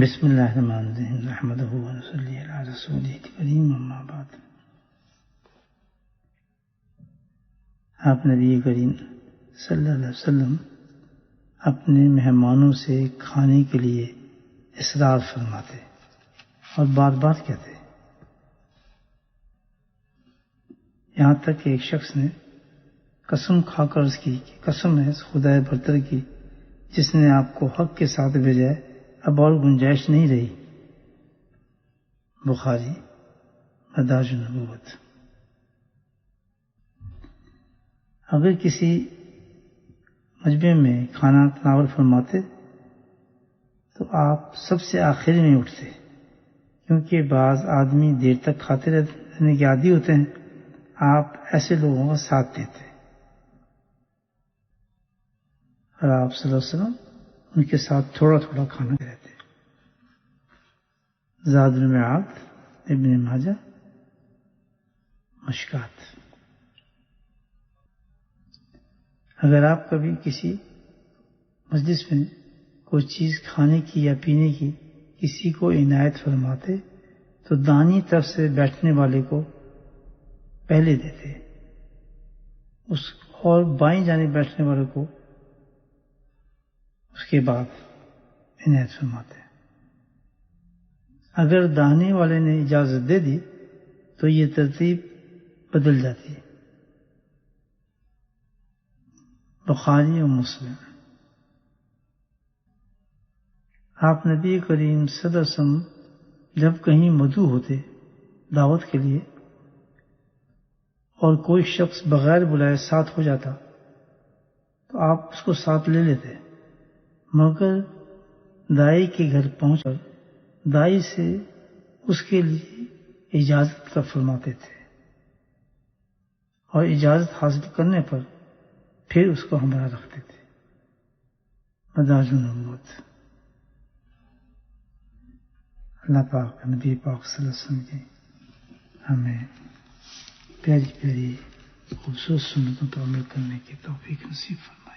بسم اللہ الرحمن الرحیم نحمدہ ونصلی علی رسولہ الکریم اما بعد۔ آپ نبی کریم صلی اللہ علیہ وسلم اپنے مہمانوں سے کھانے کے لیے اصرار فرماتے اور بار بار کہتے، یہاں تک کہ ایک شخص نے قسم کھا کر عرض کی کہ قسم ہے خدائے برتر کی جس نے آپ کو حق کے ساتھ بھیجا ہے، اب اور گنجائش نہیں رہی۔ بخاری مدارج النبوت۔ اگر کسی مجمع میں کھانا تناول فرماتے تو آپ سب سے آخر میں اٹھتے، کیونکہ بعض آدمی دیر تک کھاتے رہنے کے عادی ہوتے ہیں، آپ ایسے لوگوں کا ساتھ دیتے اور آپ صلی اللہ علیہ وسلم ان کے ساتھ تھوڑا تھوڑا کھانا رہتے۔ زاد المعاد ابن ماجہ مشکات۔ اگر آپ کبھی کسی مجلس میں کوئی چیز کھانے کی یا پینے کی کسی کو عنایت فرماتے تو دائیں طرف سے بیٹھنے والے کو پہلے دیتے اور بائیں جانب بیٹھنے والے کو اس کے بعد عنایت فرماتے۔ اگر داہنے والے نے اجازت دے دی تو یہ ترتیب بدل جاتی ہے۔ بخاری اور مسلم۔ آپ نبی کریم صلی اللہ علیہ وسلم جب کہیں مدعو ہوتے دعوت کے لیے اور کوئی شخص بغیر بلائے ساتھ ہو جاتا تو آپ اس کو ساتھ لے لیتے، مگر دائی کے گھر پہنچ کر دائی سے اس کے لیے اجازت کا فرماتے تھے اور اجازت حاصل کرنے پر پھر اس کو ہمراہ رکھتے تھے۔ مدارج النبوت۔ اللہ پاک نبی پاک صلی اللہ علیہ وسلم کی ہمیں پیاری پیاری خوبصورت سنتوں پر عمل کرنے کی توفیق نصیب فرمائے۔